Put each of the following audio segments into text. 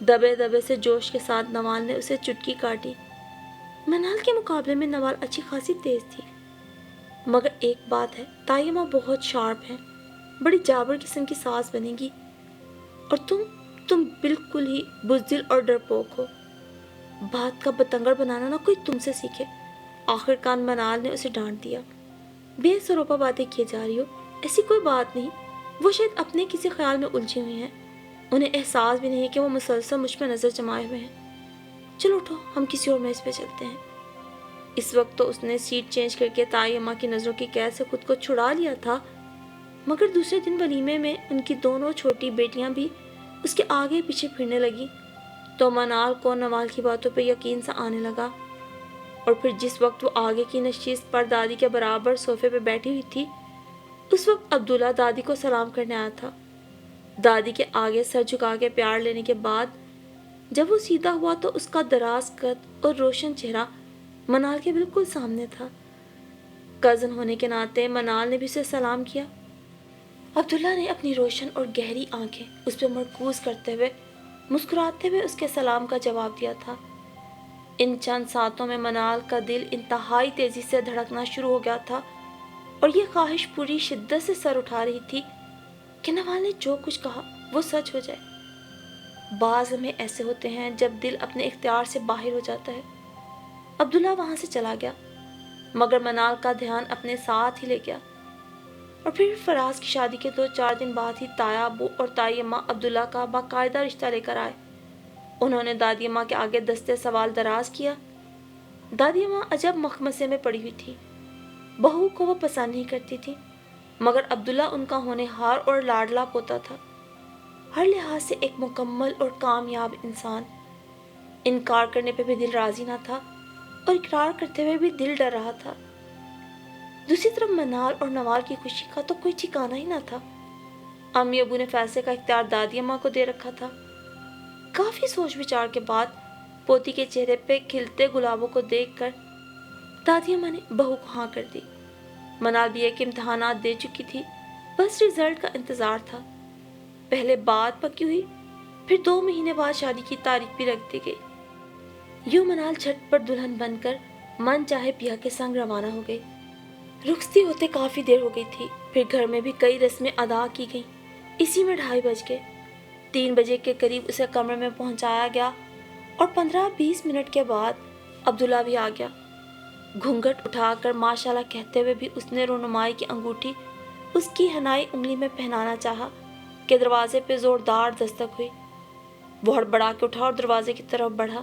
دبے دبے سے جوش کے ساتھ نوال نے اسے چٹکی کاٹی۔ منال کے مقابلے میں نوال اچھی خاصی تیز تھی، مگر ایک بات ہے، تائیمہ بہت شارپ ہے، بڑی جابر قسم کی ساز بنے گی، اور تم بالکل ہی بزدل اور ڈرپوک ہو۔ بات کا بتنگڑ بنانا نہ کوئی تم سے سیکھے۔ آخر کار منال نے اسے ڈانٹ دیا۔ بے سروپا باتیں کیے جا رہی ہو، ایسی کوئی بات نہیں، وہ شاید اپنے کسی خیال میں الجھی ہوئی ہیں، انہیں احساس بھی نہیں کہ وہ مسلسل مجھ پہ نظر جمائے ہوئے ہیں۔ چلو اٹھو، ہم کسی اور میز پہ چلتے ہیں۔ اس وقت تو اس نے سیٹ چینج کر کے تائی اماں کی نظروں کی قید سے خود کو چھڑا لیا تھا، مگر دوسرے دن ولیمے میں ان کی دونوں چھوٹی بیٹیاں بھی اس کے آگے پیچھے پھرنے لگی، تو منال کو نوال کی باتوں پہ یقین سا آنے لگا۔ اور پھر جس وقت وہ آگے کی نشست پر دادی کے برابر صوفے پہ بیٹھی ہوئی تھی، اس وقت عبداللہ دادی کو سلام کرنے آیا تھا۔ دادی کے آگے سر جھکا کے پیار لینے کے بعد جب وہ سیدھا ہوا تو اس کا دراز قد اور روشن چہرہ منال کے بالکل سامنے تھا۔ کزن ہونے کے ناطے منال نے بھی اسے سلام کیا۔ عبداللہ نے اپنی روشن اور گہری آنکھیں اس پہ مرکوز کرتے ہوئے مسکراتے ہوئے اس کے سلام کا جواب دیا تھا۔ ان چند ساتوں میں منال کا دل انتہائی تیزی سے دھڑکنا شروع ہو گیا تھا، اور یہ خواہش پوری شدت سے سر اٹھا رہی تھی کہ نوال نے جو کچھ کہا وہ سچ ہو جائے۔ بعض لمحے ایسے ہوتے ہیں جب دل اپنے اختیار سے باہر ہو جاتا ہے۔ عبداللہ وہاں سے چلا گیا، مگر منال کا دھیان اپنے ساتھ ہی لے گیا۔ اور پھر فراز کی شادی کے 2-4 دن بعد ہی تایا ابو اور تائی اماں عبداللہ کا باقاعدہ رشتہ لے کر آئے۔ انہوں نے دادی اماں کے آگے دستے سوال دراز کیا۔ دادی اماں عجب مخمصے میں پڑی ہوئی تھی۔ بہو کو وہ پسند نہیں کرتی تھی، مگر عبداللہ ان کا ہونہار اور لاڈلا پوتا تھا، ہر لحاظ سے ایک مکمل اور کامیاب انسان۔ انکار کرنے پہ بھی دل راضی نہ تھا، اور اقرار کرتے ہوئے بھی دل ڈر رہا تھا۔ دوسری طرف منال اور نوال کی خوشی کا تو کوئی ٹھکانہ ہی نہ تھا۔ امی ابو نے فیصلے کا اختیار دادی اماں کو دے رکھا تھا۔ کافی سوچ بچار کے بعد پوتی کے چہرے پہ کھلتے گلابوں کو دیکھ کر دادی اماں نے بہو کو ہاں کر دی۔ منال بھی ایک امتحانات دے چکی تھی، بس رزلٹ کا انتظار تھا۔ پہلے بات پکی ہوئی، پھر 2 مہینے بعد شادی کی تاریخ بھی رکھ دی گئی۔ یوں منال جھٹ پٹ دلہن بن کر من چاہے پیا کے سنگ روانہ ہو گئی۔ رخصتی ہوتے کافی دیر ہو گئی تھی، پھر گھر میں بھی کئی رسمیں ادا کی گئیں۔ اسی میں 2:30 بج گئے۔ 3 بجے کے قریب اسے کمرے میں پہنچایا گیا، اور 15-20 منٹ کے بعد عبداللہ بھی آ گیا۔ گھونگھٹ اٹھا کر ماشاءاللہ کہتے ہوئے بھی اس نے رونمائی کی انگوٹھی اس کی حنائی انگلی میں پہنانا چاہا کہ دروازے پہ زوردار دستک ہوئی۔ وہ ہڑبڑا کے اٹھا اور دروازے کی طرف بڑھا۔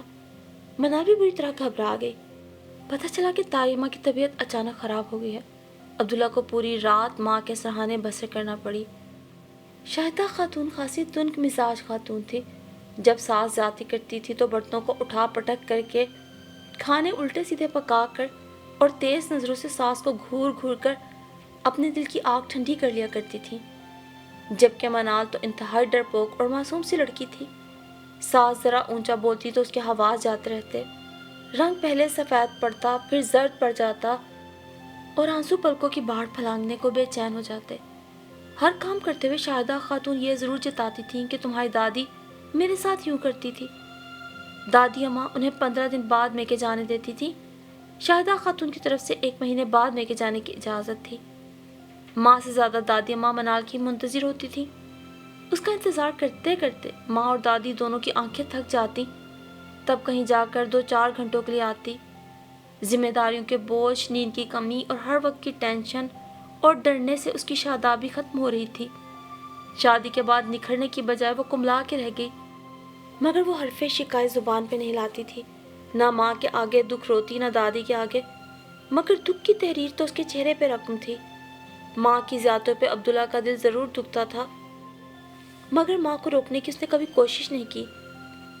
منال بھی بری طرح گھبرا گئی۔ پتہ چلا کہ تائی اماں کی طبیعت اچانک خراب ہو گئی ہے۔ عبداللہ کو پوری رات ماں کے سرہانے بسر کرنا پڑی۔ شاہدہ خاتون خاصی تنگ مزاج خاتون تھی۔ جب ساس زیادتی کرتی تھی تو برتنوں کو اٹھا پٹک کر کے، کھانے الٹے سیدھے پکا کر اور تیز نظروں سے ساس کو گھور گھور کر اپنے دل کی آگ ٹھنڈی کر لیا کرتی تھی۔ جبکہ منال تو انتہائی ڈرپوک اور معصوم سی لڑکی تھی۔ ساس ذرا اونچا بولتی تو اس کے حواس جاتے رہتے، رنگ پہلے سفید پڑتا پھر زرد پڑ جاتا، اور آنسو پلکوں کی باڑ پھلانگنے کو بے چین ہو جاتے۔ ہر کام کرتے ہوئے شاہدہ خاتون یہ ضرور جتاتی تھیں کہ تمہاری دادی میرے ساتھ یوں کرتی تھی۔ دادی اماں انہیں 15 دن بعد میکے جانے دیتی تھی۔ شاہدہ خاتون کی طرف سے 1 مہینے بعد میکے جانے کی اجازت تھی۔ ماں سے زیادہ دادی اماں منال کی منتظر ہوتی تھی۔ اس کا انتظار کرتے کرتے ماں اور دادی دونوں کی آنکھیں تھک جاتی، تب کہیں جا کر 2-4 گھنٹوں کے لیے آتی۔ ذمہ داریوں کے بوجھ، نیند کی کمی اور ہر وقت کی ٹینشن اور ڈرنے سے اس کی شادابی ختم ہو رہی تھی۔ شادی کے بعد نکھرنے کی بجائے وہ کملا کے رہ گئی، مگر وہ حرف شکایت زبان پہ نہیں لاتی تھی۔ نہ ماں کے آگے دکھ روتی، نہ دادی کے آگے، مگر دکھ کی تحریر تو اس کے چہرے پہ رقم تھی۔ ماں کی زیادتیوں پہ عبداللہ کا دل ضرور دکھتا تھا، مگر ماں کو روکنے کی اس نے کبھی کوشش نہیں کی۔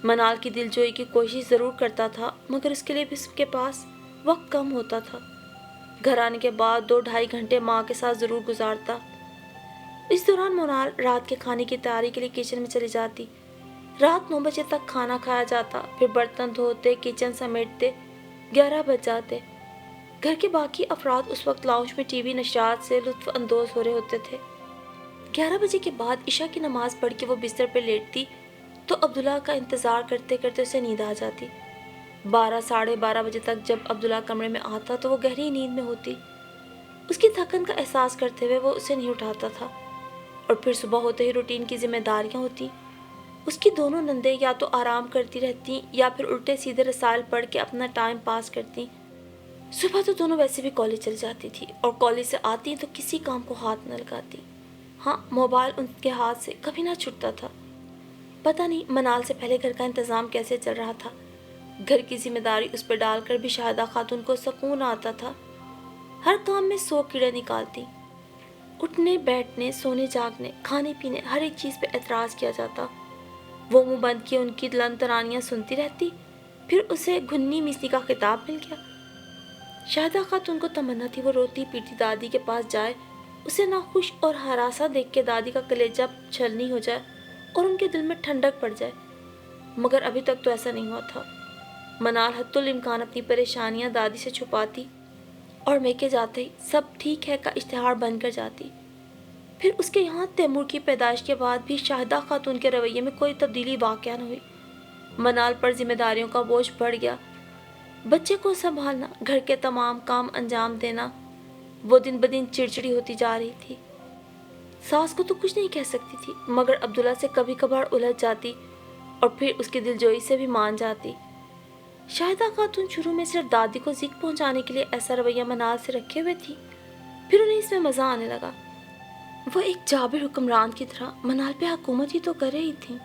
منال کی دل جوئی کی کوشش ضرور کرتا تھا، مگر اس کے لیے بھی اس کے پاس وقت کم ہوتا تھا۔ گھر آنے کے بعد 2-2.5 گھنٹے ماں کے ساتھ ضرور گزارتا۔ اس دوران منال رات کے کھانے کی تیاری کے لیے کچن میں چلی جاتی۔ رات 9 بجے تک کھانا کھایا جاتا، پھر برتن دھوتے، کچن سمیٹتے 11 بج جاتے۔ گھر کے باقی افراد اس وقت لاؤنج میں ٹی وی نشریات سے لطف اندوز ہو رہے ہوتے تھے۔ 11 بجے کے بعد عشاء کی نماز پڑھ کے وہ بستر پہ لیٹتی تو عبداللہ کا انتظار کرتے کرتے اسے نیند آ جاتی۔ 12 ساڑھے 12 بجے تک جب عبداللہ کمرے میں آتا تو وہ گہری نیند میں ہوتی۔ اس کی تھکن کا احساس کرتے ہوئے وہ اسے نہیں اٹھاتا تھا، اور پھر صبح ہوتے ہی روٹین کی ذمہ داریاں ہوتی۔ اس کی دونوں نندیں یا تو آرام کرتی رہتی یا پھر الٹے سیدھے رسائل پڑھ کے اپنا ٹائم پاس کرتی۔ صبح تو دونوں ویسے بھی کالج چل جاتی تھی، اور کالج سے آتی تو کسی کام کو ہاتھ نہ لگاتی۔ ہاں، موبائل ان کے ہاتھ سے کبھی نہ چھٹتا تھا۔ پتہ نہیں منال سے پہلے گھر کا انتظام کیسے چل رہا تھا۔ گھر کی ذمہ داری اس پہ ڈال کر بھی شاہدہ خاتون کو سکون آتا تھا۔ ہر کام میں 100 کیڑے نکالتی۔ اٹھنے بیٹھنے، سونے جاگنے، کھانے پینے، ہر ایک چیز پہ اعتراض کیا جاتا۔ وہ منہ بند کیے ان کی لن ترانیاں سنتی رہتی۔ پھر اسے گھنی میسنی کا خطاب مل گیا۔ شاہدہ خاتون کو تمنا تھی وہ روتی پیٹی دادی کے پاس جائے، اسے ناخوش اور ہراساں دیکھ کے دادی کا کلیجہ چھلنی ہو جائے اور ان کے دل میں ٹھنڈک پڑ جائے، مگر ابھی تک تو ایسا نہیں ہوا تھا۔ منال حتی الامکان اپنی پریشانیاں دادی سے چھپاتی اور میکے جاتے ہی سب ٹھیک ہے کا اشتہار بن کر جاتی۔ پھر اس کے یہاں تیمور کی پیدائش کے بعد بھی شاہدہ خاتون کے رویے میں کوئی تبدیلی واقع نہ ہوئی۔ منال پر ذمہ داریوں کا بوجھ بڑھ گیا، بچے کو سنبھالنا، گھر کے تمام کام انجام دینا۔ وہ دن بدن چڑچڑی ہوتی جا رہی تھی۔ ساس کو تو کچھ نہیں کہہ سکتی تھی، مگر عبداللہ سے کبھی کبھار الجھ جاتی اور پھر اس کی دلجوئی سے بھی مان جاتی۔ شاہدہ خاتون شروع میں صرف دادی کو ذکر پہنچانے کے لیے ایسا رویہ منال سے رکھے ہوئے تھی، پھر انہیں اس میں مزہ آنے لگا۔ وہ ایک جابر حکمران کی طرح منال پہ حکومت ہی تو کر رہی تھی۔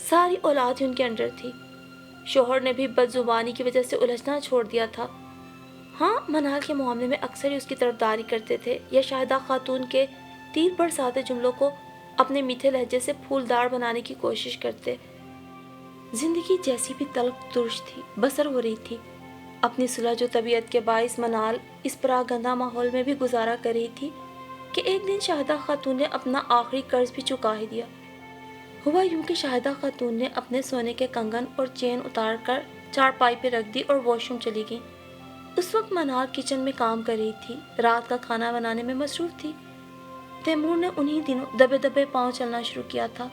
ساری اولاد ہی ان کے انڈر تھی۔ شوہر نے بھی بد زبانی کی وجہ سے الجھنا چھوڑ دیا تھا۔ ہاں، منال کے معاملے میں اکثر ہی اس کی طرفداری کرتے تھے یا شاہدہ خاتون کے تیر برساتے جملوں کو اپنے میٹھے لہجے سے پھولدار بنانے کی کوشش کرتے۔ زندگی جیسی بھی تلخ ترش تھی، بسر ہو رہی تھی۔ اپنی صلح جو طبیعت کے باعث منال اس پراگندہ ماحول میں بھی گزارا کر رہی تھی کہ ایک دن شاہدہ خاتون نے اپنا آخری قرض بھی چکا ہی دیا۔ ہوا یوں کہ شاہدہ خاتون نے اپنے سونے کے کنگن اور چین اتار کر چارپائی پہ رکھ دی اور واش روم چلی گئی۔ اس وقت منال کچن میں کام کر رہی تھی، رات کا کھانا بنانے میں مصروف تھی۔ تیمور نے انہی دنوں دبے دبے پاؤں چلنا شروع کیا تھا۔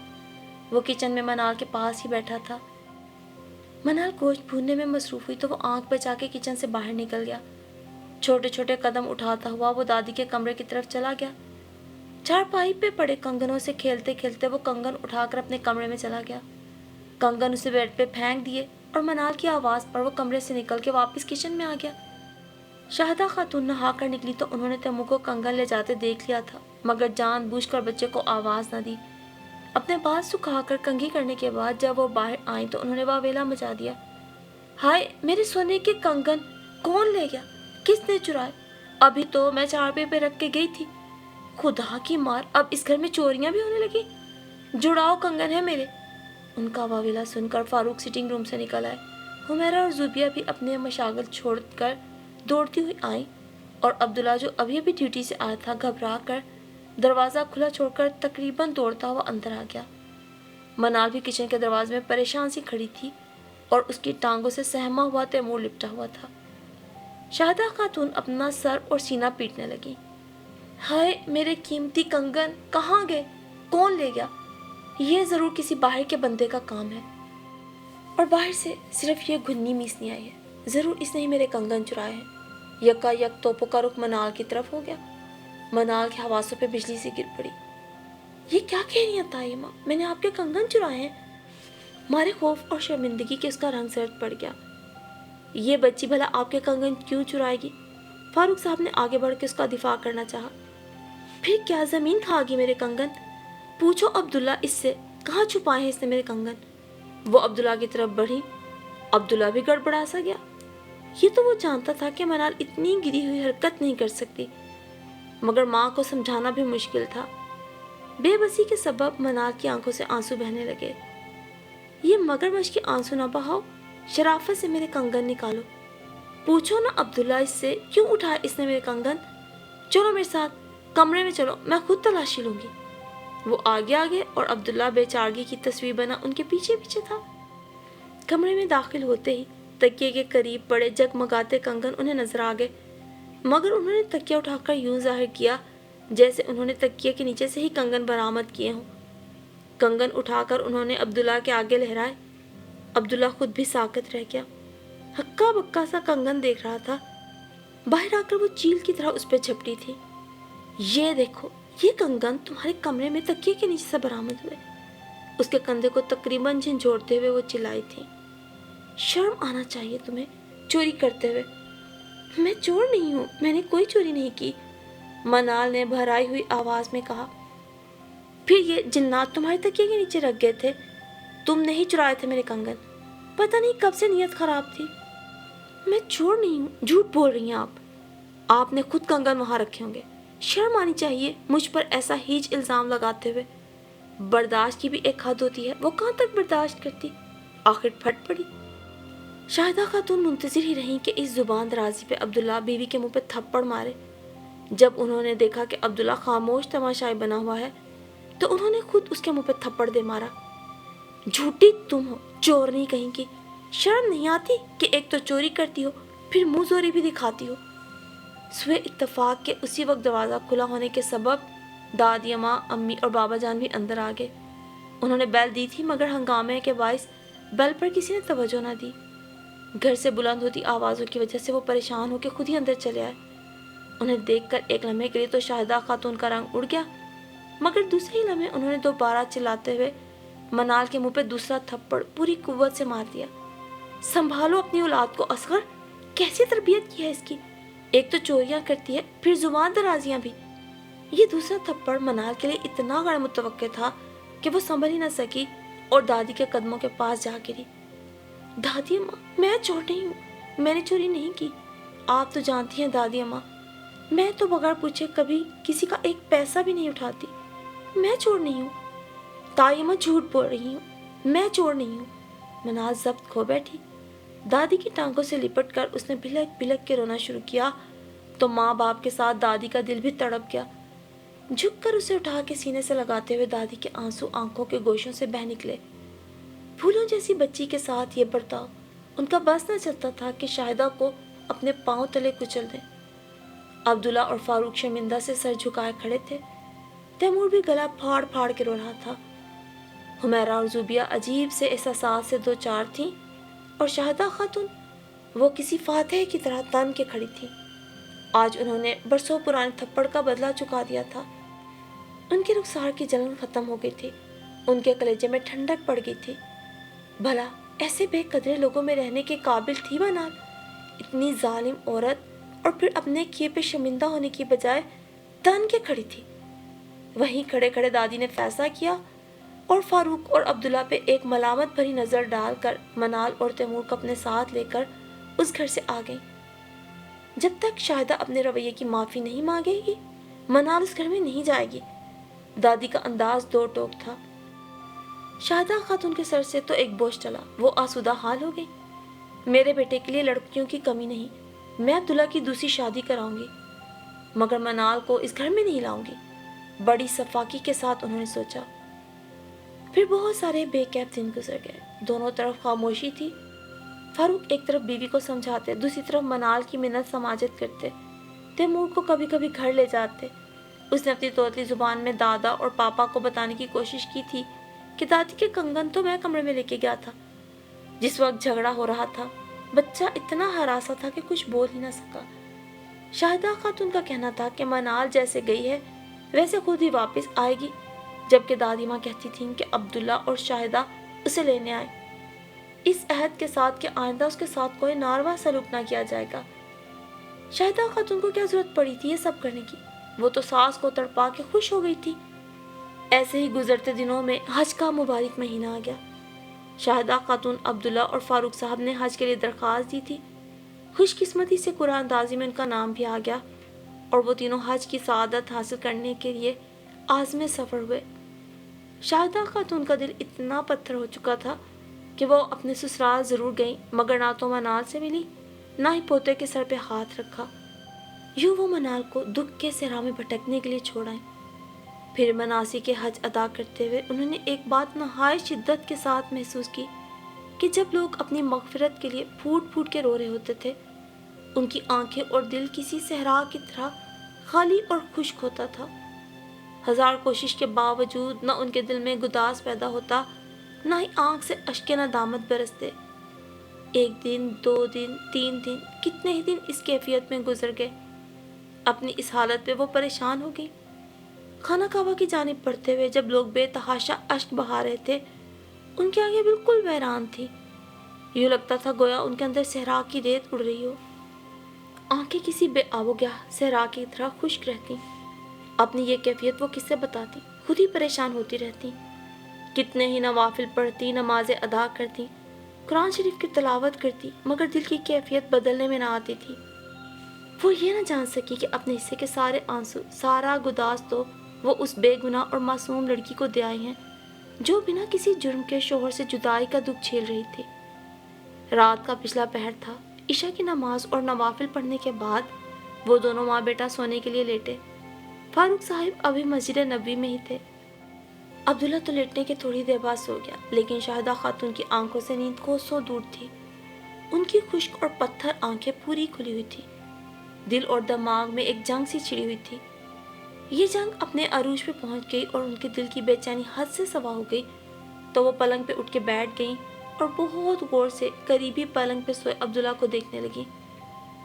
وہ کچن میں منال کے پاس ہی بیٹھا تھا۔ منال گوشت بھوننے میں مصروف ہوئی تو وہ آنکھ بچا کے کچن سے باہر نکل گیا۔ چھوٹے چھوٹے قدم اٹھاتا ہوا وہ دادی کے کمرے کی طرف چلا گیا۔ چارپائی پہ پڑے کنگنوں سے کھیلتے کھیلتے وہ کنگن اٹھا کر اپنے کمرے میں چلا گیا۔ کنگن اسے بیڈ پہ پھینک دیے اور منال کی آواز پر وہ کمرے سے نکل کے واپس کچن میں آ گیا۔ شاہدہ خاتون نہا کر نکلی تو انہوں نے تیمور کو کنگن لے جاتے دیکھ لیا تھا، مگر جان بوجھ کر بچے کو آواز نہ دی۔ اپنے بال سکھا کر کنگھی کرنے کے بعد جب وہ باہر آئیں تو انہوں نے واویلا مچا دیا۔ ہائے، میرے سونے کے کنگن کون لے گیا؟ کس نے چرائے؟ ابھی تو میں چارپائی پہ رکھ کے گئی تھی۔ خدا کی مار، اب اس گھر میں چوریاں بھی ہونے لگی۔ جڑاؤ کنگن ہے میرے۔ ان کا واویلا سن کر فاروق سٹنگ روم سے نکل آئے۔ حمیرہ اور زوبیہ بھی اپنے مشاغل چھوڑ کر دوڑتی ہوئی آئیں، اور عبداللہ جو ابھی ابھی ڈیوٹی سے آیا تھا گھبرا کر دروازہ کھلا چھوڑ کر تقریباً دوڑتا ہوا اندر آ گیا۔ منال بھی کچن کے دروازے میں پریشان سی کھڑی تھی اور اس کی ٹانگوں سے سہما ہوا تیمور لپٹا ہوا تھا۔ شاہدہ خاتون اپنا سر اور سینہ پیٹنے لگی۔ ہائے، میرے قیمتی کنگن کہاں گئے؟ کون لے گیا؟ یہ ضرور کسی باہر کے بندے کا کام ہے، اور باہر سے صرف یہ گھنی میسنی آئی ہے۔ ضرور اس نے ہی میرے کنگن چرائے ہیں۔ یکا یک توپوں کا رخ منال کی طرف ہو گیا۔ منال کے حواسوں پہ بجلی سی گر پڑی۔ یہ کیا کہہ رہی ہیں تائی ماں؟ میں نے آپ کے کنگن چرائے ہیں؟ مارے خوف اور شرمندگی کے اس کا رنگ زرد پڑ گیا۔ یہ بچی بھلا آپ کے کنگن کیوں چرائے گی؟ فاروق صاحب نے آگے بڑھ کے اس کا دفاع کرنا چاہا۔ پھر کیا زمین کھا گی میرے کنگن؟ پوچھو عبداللہ اس سے، کہاں چھپائے ہیں اس نے میرے کنگن؟ وہ عبداللہ کی طرف بڑھی۔ عبداللہ بھی گڑبڑا سا گیا۔ یہ تو وہ جانتا تھا کہ منال اتنی گری ہوئی حرکت نہیں کر سکتی، مگر ماں کو سمجھانا بھی مشکل تھا۔ بے بسی کے سبب منال کی آنکھوں سے آنسو بہنے لگے۔ یہ مگرمچھ کے آنسو نہ بہاؤ، شرافت سے میرے کنگن نکالو۔ پوچھو نا عبداللہ اس سے، کیوں اٹھایا اس نے میرے کنگن؟ چلو میرے ساتھ کمرے میں چلو، میں خود تلاشی لوں گی۔ وہ آگے آگے اور عبداللہ بے چارگی کی تصویر بنا ان کے پیچھے پیچھے تھا۔ کمرے میں داخل ہوتے ہی تکیے کے قریب پڑے جگمگاتے کنگن انہیں نظر آ گئے، مگر انہوں نے تکیہ اٹھا کر یوں ظاہر کیا جیسے انہوں نے تکیے کے نیچے سے ہی کنگن برآمد کیے ہوں۔ کنگن اٹھا کر انہوں نے عبداللہ کے آگے لہرائے۔ عبداللہ خود بھی ساکت رہ گیا، ہکا بکا سا کنگن دیکھ رہا تھا۔ باہر آ کر وہ چیل کی طرح اس پہ جھپٹی تھی۔ یہ دیکھو، یہ کنگن تمہارے کمرے میں تکیے کے نیچے سے برآمد ہوئے۔ اس کے کندھے کو تقریباً جھنجھوڑتے ہوئے وہ چلائی تھی۔ شرم آنا چاہیے تمہیں چوری کرتے ہوئے۔ میں چور نہیں ہوں، میں نے کوئی چوری نہیں کی، منال نے بھرائی ہوئی آواز میں کہا۔ پھر یہ جنات تمہارے تکیے کے نیچے رکھ گئے تھے، تم نہیں چرائے تھے میرے کنگن، پتہ نہیں کب سے نیت خراب تھی۔ میں چور نہیں ہوں، جھوٹ بول رہی ہیں آپ نے خود کنگن وہاں رکھے ہوں گے، شرم آنی چاہیے مجھ پر ایسا ہیچ الزام لگاتے ہوئے۔ برداشت کی بھی ایک حد ہوتی ہے، وہ کہاں تک برداشت کرتی، آخر پھٹ پڑی۔ شاہدہ خاتون منتظر ہی رہیں کہ اس زبان درازی پہ عبداللہ بیوی کے منہ پہ تھپڑ مارے۔ جب انہوں نے دیکھا کہ عبداللہ خاموش تماشائی بنا ہوا ہے تو انہوں نے خود اس کے منہ پہ تھپڑ دے مارا۔ جھوٹی تم ہو، چورنی کہیں کی، شرم نہیں آتی کہ ایک تو چوری کرتی ہو پھر منہ زوری بھی دکھاتی ہو۔ سوئے اتفاق کے اسی وقت دروازہ کھلا ہونے کے سبب دادی اماں، امی اور بابا جان بھی اندر آ گئے۔ انہوں نے بیل دی تھی مگر ہنگامے کے باعث بیل پر کسی نے توجہ نہ دی۔ گھر سے بلند ہوتی آوازوں کی وجہ سے وہ پریشان ہو کے خود ہی اندر چلے آئے۔ انہیں دیکھ کر ایک لمحے کے لیے تو شاہدہ خاتون کا رنگ اڑ گیا، مگر دوسرے ہی لمحے انہوں نے دوبارہ چلاتے ہوئے منال کے منہ پہ دوسرا تھپڑ پوری قوت سے مار دیا۔ سنبھالو اپنی اولاد کو اصغر، کیسی تربیت کی ہے اس کی، ایک تو چوریاں کرتی ہے پھر زبان درازیاں بھی۔ یہ دوسرا تھپڑ منال کے لیے اتنا غیر متوقع تھا کہ وہ سنبھل ہی نہ سکی اور دادی کے قدموں کے پاس جا گری۔ دادی اماں، میں چور نہیں ہوں، میں نے چوری نہیں کی، آپ تو جانتی ہیں دادی اماں، میں تو بغیر پوچھے کبھی کسی کا ایک پیسہ بھی نہیں اٹھاتی، میں چور نہیں ہوں۔ تائی اماں جھوٹ بول رہی ہوں، میں چور نہیں ہوں۔ منال ضبط کھو بیٹھی۔ دادی کی ٹانگوں سے لپٹ کر اس نے بلک بلک کے رونا شروع کیا تو ماں باپ کے ساتھ دادی کا دل بھی تڑپ گیا۔ جھک کر اسے اٹھا کے سینے سے لگاتے ہوئے دادی کے آنسو آنکھوں کے گوشوں سے بہہ نکلے۔ پھولوں جیسی بچی کے ساتھ یہ برتاؤ، ان کا بس نہ چلتا تھا کہ شاہدہ کو اپنے پاؤں تلے کچل دیں۔ عبداللہ اور فاروق شرمندہ سے سر جھکائے کھڑے تھے۔ تیمور بھی گلا پھاڑ پھاڑ کے رو رہا تھا۔ حمیرہ اور زوبیہ عجیب سے احساسات سے دو چار تھیں اور شاہدہ خاتون وہ کسی فاتح کی طرح تن کے کھڑی تھی۔ آج انہوں نے برسوں پرانے تھپڑ کا بدلہ چکا دیا تھا۔ ان کے رخسار کی جلن ختم ہو گئی تھی، ان کے کلیجے میں ٹھنڈک پڑ گئی تھی۔ بھلا ایسے بے قدرے لوگوں میں رہنے کے قابل تھی منال؟ اتنی ظالم عورت اور پھر اپنے کیے پہ شرمندہ ہونے کی بجائے تن کے کھڑی تھی۔ وہیں کھڑے کھڑے دادی نے فیصلہ کیا اور فاروق اور عبداللہ پہ ایک ملامت بھری نظر ڈال کر منال اور تیمور کو اپنے ساتھ لے کر اس گھر سے آ گئیں۔ جب تک شاہدہ اپنے رویے کی معافی نہیں مانگے گی منال اس گھر میں نہیں جائے گی۔ دادی کا انداز دو ٹوک تھا۔ شاہدہ خاتون کے سر سے تو ایک بوجھ ٹلا، وہ آسودہ حال ہو گئی۔ میرے بیٹے کے لیے لڑکیوں کی کمی نہیں، میں عبداللہ کی دوسری شادی کراؤں گی، مگر منال کو اس گھر میں نہیں لاؤں گی، بڑی صفاقی کے ساتھ انہوں نے سوچا۔ پھر بہت سارے بے قید دن گزر گئے، دونوں طرف خاموشی تھی۔ فاروق ایک طرف بیوی کو سمجھاتے، دوسری طرف منال کی منت سماجت کرتے۔ تیمور کو کبھی کبھی گھر لے جاتے۔ اس نے اپنی توتلی زبان میں دادا اور پاپا کو بتانے کی کوشش کی تھی کہ دادی کے کنگن تو میں کمرے میں لے کے گیا تھا۔ جس وقت جھگڑا ہو رہا تھا بچہ اتنا ہراسا تھا کہ کچھ بول ہی نہ سکا۔ شاہدہ خاتون کا کہنا تھا کہ منال جیسے گئی ہے ویسے خود ہی واپس آئے گی، جبکہ دادی ماں کہتی تھیں کہ عبداللہ اور شاہدہ اسے لینے آئے، اس عہد کے ساتھ کہ آئندہ اس کے ساتھ کوئی ناروا سلوک نہ کیا جائے گا۔ شاہدہ خاتون کو کیا ضرورت پڑی تھی یہ سب کرنے کی؟ وہ تو ساس کو تڑپا کے خوش ہو گئی تھی۔ ایسے ہی گزرتے دنوں میں حج کا مبارک مہینہ آ گیا۔ شاہدہ خاتون، عبداللہ اور فاروق صاحب نے حج کے لیے درخواست دی تھی۔ خوش قسمتی سے قرآن اندازی میں ان کا نام بھی آ گیا اور وہ تینوں حج کی سعادت حاصل کرنے کے لیے عازم سفر ہوئے۔ شاہدہ خاتون کا دل اتنا پتھر ہو چکا تھا کہ وہ اپنے سسرال ضرور گئیں مگر نہ تو منال سے ملی نہ ہی پوتے کے سر پہ ہاتھ رکھا۔ یوں وہ منال کو دکھ کے صحرا میں بھٹکنے کے لیے چھوڑ آئیں۔ پھر مناسک کے حج ادا کرتے ہوئے انہوں نے ایک بات نہایت شدت کے ساتھ محسوس کی کہ جب لوگ اپنی مغفرت کے لیے پھوٹ پھوٹ کے رو رہے ہوتے تھے ان کی آنکھیں اور دل کسی صحرا کی طرح خالی اور خشک ہوتا تھا۔ ہزار کوشش کے باوجود نہ ان کے دل میں گداز پیدا ہوتا، نہ ہی آنکھ سے اشک ندامت برستے۔ ایک دن، 2 دن، 3 دن، کتنے ہی دن اس کیفیت میں گزر گئے۔ اپنی اس حالت پہ وہ پریشان ہو گئی۔ خانہ کعبہ کی جانب بڑھتے ہوئے جب لوگ بے تحاشا اشک بہا رہے تھے، ان کی آنکھیں بالکل ویران تھی۔ یوں لگتا تھا گویا ان کے اندر صحرا کی ریت اڑ رہی ہو۔ آنکھیں کسی بے آب و گیاہ صحرا کی طرح خشک رہتی۔ اپنی یہ کیفیت وہ کس سے بتاتی؟ خود ہی پریشان ہوتی رہتی۔ کتنے ہی نوافل پڑھتی، نمازیں ادا کرتی، قرآن شریف کی تلاوت کرتی، مگر دل کی کیفیت بدلنے میں نہ آتی تھی۔ وہ یہ نہ جان سکی کہ اپنے حصے کے سارے آنسو، سارا گداز تو وہ اس بے گناہ اور معصوم لڑکی کو دے آئی ہیں جو بنا کسی جرم کے شوہر سے جدائی کا دکھ جھیل رہی تھی۔ رات کا پچھلا پہر تھا۔ عشاء کی نماز اور نوافل پڑھنے کے بعد وہ دونوں ماں بیٹا سونے کے لیے لیٹے۔ فاروق صاحب ابھی مسجد نبوی میں ہی تھے۔ عبداللہ تو لیٹنے کے تھوڑی دیر بعد سو گیا، لیکن شاہدہ خاتون کی آنکھوں سے نیند کوسوں دور تھی۔ ان کی خشک اور پتھر آنکھیں پوری کھلی ہوئی تھی۔ دل اور دماغ میں ایک جنگ سی چھڑی ہوئی تھی۔ یہ جنگ اپنے عروج پہ پہنچ گئی اور ان کے دل کی بے چینی حد سے سوا ہو گئی تو وہ پلنگ پہ اٹھ کے بیٹھ گئیں اور بہت غور سے قریبی پلنگ پہ سوئے عبداللہ کو دیکھنے لگی۔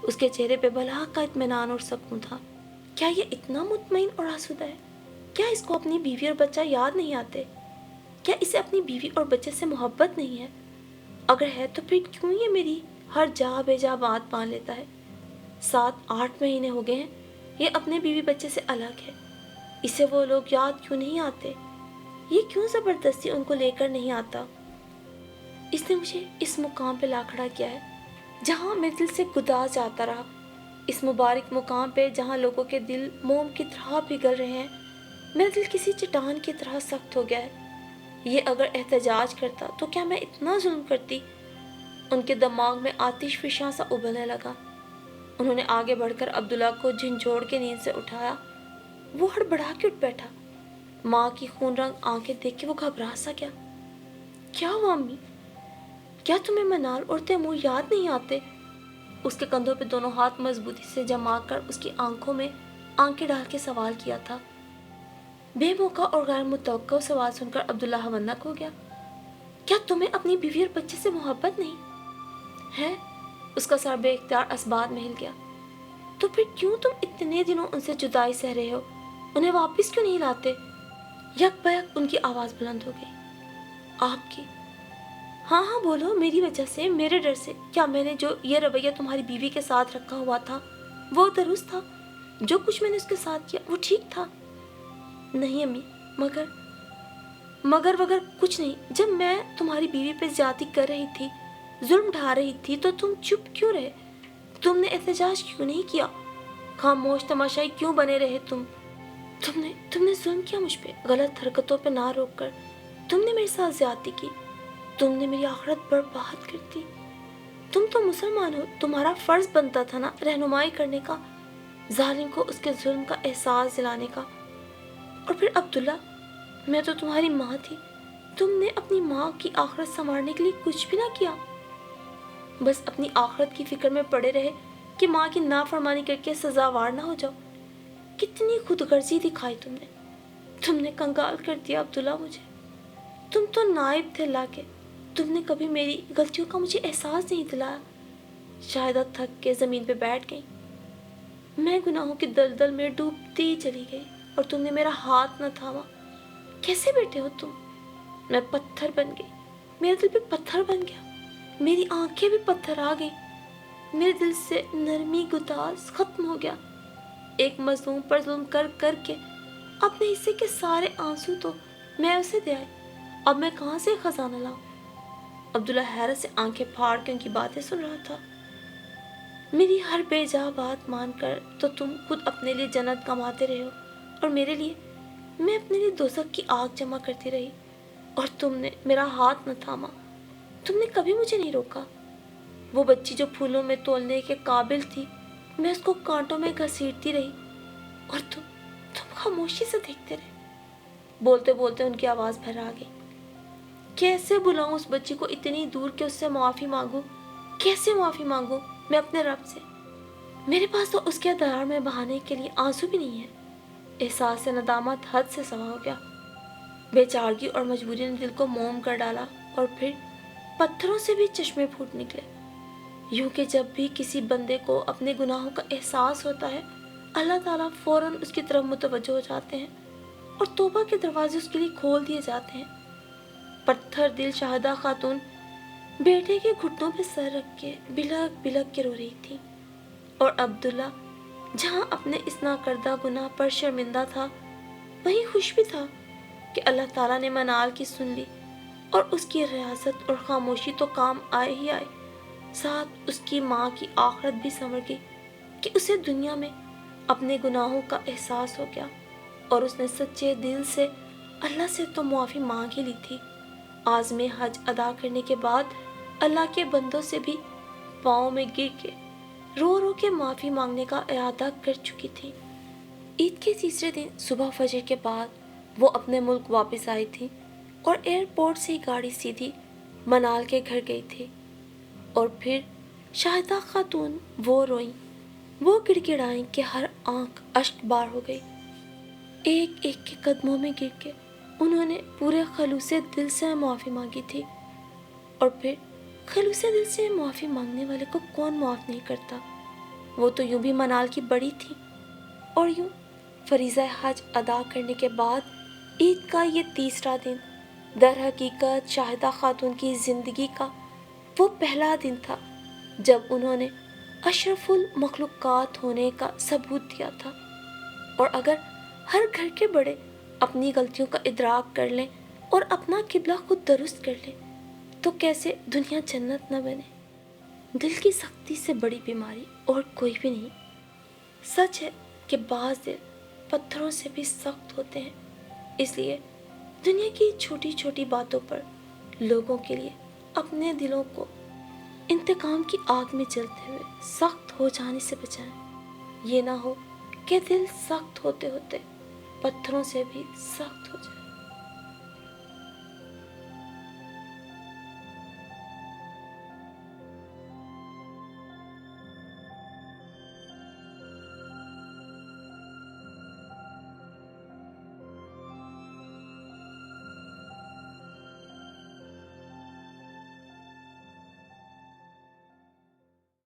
اس کے چہرے پہ بھلا کا اطمینان اور سکون تھا۔ کیا یہ اتنا مطمئن اور آسودہ ہے؟ کیا اس کو اپنی بیوی اور بچہ یاد نہیں آتے؟ کیا اسے اپنی بیوی اور بچے سے محبت نہیں ہے؟ اگر ہے تو پھر کیوں یہ میری ہر جا بے جا بات مان لیتا ہے؟ 7-8 مہینے ہو گئے ہیں یہ اپنے بیوی بچے سے الگ ہے۔ اسے وہ لوگ یاد کیوں نہیں آتے؟ یہ کیوں زبردستی ان کو لے کر نہیں آتا؟ اس نے مجھے اس مقام پہ لا کھڑا کیا ہے جہاں میرے دل سے گداز جاتا رہا، اس مبارک مقام پہ جہاں لوگوں کے دل موم کی طرح پگھل رہے ہیں۔ میرا دل کسی چٹان کی طرح سخت ہو گیا ہے۔ یہ اگر احتجاج کرتا تو کیا میں اتنا ظلم کرتی؟ ان کے دماغ میں آتش فشاں سا ابلنے لگا۔ انہوں نے آگے بڑھ کر عبداللہ کو جھنجھوڑ کے نیند سے اٹھایا۔ وہ ہڑبڑا کے اٹھ بیٹھا۔ ماں کی خون رنگ آنکھیں دیکھ کے وہ گھبرا سا گیا۔ کیا ہوا امی؟ کیا تمہیں منال اور تیمور یاد نہیں آتے؟ اس کے کندھوں پہ دونوں ہاتھ مضبوطی سے جما کر اس کی آنکھوں میں آنکھیں ڈال کے سوال کیا تھا۔ بے موقع اور غیر متوقع سوال سن کر عبداللہ ہونک ہو گیا۔ کیا تمہیں اپنی بیوی اور بچے سے محبت نہیں ہے؟ اس کا سر بے اختیار اسباب میں ہل گیا۔ تو پھر کیوں تم اتنے دنوں ان سے جدائی سہ رہے ہو؟ انہیں واپس کیوں نہیں لاتے؟ یک بیک ان کی آواز بلند ہو گئی۔ آپ کی؟ ہاں ہاں بولو، میری وجہ سے، میرے ڈر سے؟ کیا میں نے جو یہ رویہ تمہاری بیوی کے ساتھ رکھا ہوا تھا وہ درست تھا؟ جو کچھ میں نے اس کے ساتھ کیا وہ ٹھیک تھا؟ نہیں امی، مگر وگر کچھ نہیں۔ جب میں تمہاری بیوی پہ زیادتی کر رہی تھی، ظلم ڈھا رہی تھی، تو تم چپ کیوں رہے؟ تم نے احتجاج کیوں نہیں کیا؟ خاموش تماشائی کیوں بنے رہے تم نے ظلم کیا مجھ پہ، غلط حرکتوں پہ نہ روک کر۔ تم نے میرے ساتھ زیادتی کی، تم نے میری آخرت برباد کر دی۔ تم تو مسلمان ہو، تمہارا فرض بنتا تھا نا رہنمائی کرنے کا، ظالم کو اس کے ظلم کا احساس دلانے کا۔ اور پھر عبداللہ، میں تو تمہاری ماں تھی، تم نے اپنی ماں کی آخرت سنوارنے کے لیے کچھ بھی نہ کیا، بس اپنی آخرت کی فکر میں پڑے رہے کہ ماں کی نافرمانی کر کے سزاوار نہ ہو جاؤ۔ کتنی خود غرضی دکھائی تم نے کنگال کر دیا عبداللہ مجھے۔ تم تو نائب تھے اللہ کے، تم نے کبھی میری غلطیوں کا مجھے احساس نہیں دلایا۔ شاہدہ تھک کے زمین پہ بیٹھ گئی۔ میں گناہوں کی دلدل میں ڈوبتی چلی گئی اور تم نے میرا ہاتھ نہ تھاما۔ کیسے بیٹھے ہو تم؟ میں پتھر بن گئی، میرا دل بھی پتھر بن گیا، میری آنکھیں بھی پتھر آ گئی، میرے دل سے نرمی گداز ختم ہو گیا۔ ایک مظلوم پر ظلم کر کر کے اپنے حصے کے سارے آنسو تو میں اسے دے آئی، اب میں کہاں سے خزانہ لاؤں؟ عبداللہ حیرت سے آنکھیں پھاڑ کے ان کی باتیں سن رہا تھا۔ میری ہر بے جا بات مان کر تو تم خود اپنے لیے جنت کماتے رہے ہو، اور میرے لیے میں اپنے لیے دوزخ کی آگ جمع کرتی رہی، اور تم نے میرا ہاتھ نہ تھاما، تم نے کبھی مجھے نہیں روکا۔ وہ بچی جو پھولوں میں تولنے کے قابل تھی، میں اس کو کانٹوں میں گھسیٹتی رہی، اور تم خاموشی سے دیکھتے رہے۔ بولتے بولتے ان کی آواز بھر آ گئی۔ کیسے بلاؤں اس بچی کو اتنی دور کہ اس سے معافی مانگوں؟ کیسے معافی مانگوں میں اپنے رب سے؟ میرے پاس تو اس کے درار میں بہانے کے لیے آنسو بھی نہیں ہے۔ احساس سے ندامت حد سے سوا ہو گیا۔ بیچارگی اور مجبوری نے دل کو موم کر ڈالا اور پھر پتھروں سے بھی چشمے پھوٹ نکلے۔ یوں کہ جب بھی کسی بندے کو اپنے گناہوں کا احساس ہوتا ہے، اللہ تعالیٰ فوراً اس کی طرف متوجہ ہو جاتے ہیں اور توبہ کے دروازے اس کے لیے کھول دیے جاتے ہیں۔ پتھر دل شاہدہ خاتون بیٹے کے گھٹنوں پہ سر رکھ کے بلک بلک کے رو رہی تھی، اور عبداللہ جہاں اپنے اس ناکردہ گناہ پر شرمندہ تھا، وہیں خوش بھی تھا کہ اللہ تعالیٰ نے منال کی سن لی، اور اس کی ریاضت اور خاموشی تو کام آئے ہی آئے، ساتھ اس کی ماں کی آخرت بھی سنور گئی کہ اسے دنیا میں اپنے گناہوں کا احساس ہو گیا، اور اس نے سچے دل سے اللہ سے تو معافی مانگ ہی لی تھی۔ عازم حج ادا کرنے کے بعد اللہ کے بندوں سے بھی پاؤں میں گر کے رو رو کے معافی مانگنے کا ارادہ کر چکی تھی۔ عید کے تیسرے دن صبح فجر کے بعد وہ اپنے ملک واپس آئی تھی اور ایئرپورٹ سے گاڑی سیدھی منال کے گھر گئی تھی، اور پھر شاہدہ خاتون وہ روئیں، وہ گڑ گڑائیں کہ ہر آنکھ اشک بار ہو گئی۔ ایک ایک کے قدموں میں گر کے انہوں نے پورے خلوص دل سے معافی مانگی تھی، اور پھر خلوص دل سے معافی مانگنے والے کو کون معاف نہیں کرتا؟ وہ تو یوں بھی منال کی بڑی تھی، اور یوں فریضہ حج ادا کرنے کے بعد عید کا یہ تیسرا دن در حقیقت شاہدہ خاتون کی زندگی کا وہ پہلا دن تھا جب انہوں نے اشرف المخلوقات ہونے کا ثبوت دیا تھا۔ اور اگر ہر گھر کے بڑے اپنی غلطیوں کا ادراک کر لیں اور اپنا قبلہ خود درست کر لیں تو کیسے دنیا جنت نہ بنے؟ دل کی سختی سے بڑی بیماری اور کوئی بھی نہیں۔ سچ ہے کہ بعض دل پتھروں سے بھی سخت ہوتے ہیں، اس لیے دنیا کی چھوٹی چھوٹی باتوں پر لوگوں کے لیے اپنے دلوں کو انتقام کی آگ میں جلتے ہوئے سخت ہو جانے سے بچائیں۔ یہ نہ ہو کہ دل سخت ہوتے ہوتے پتھروں سے بھی سخت ہو جائے۔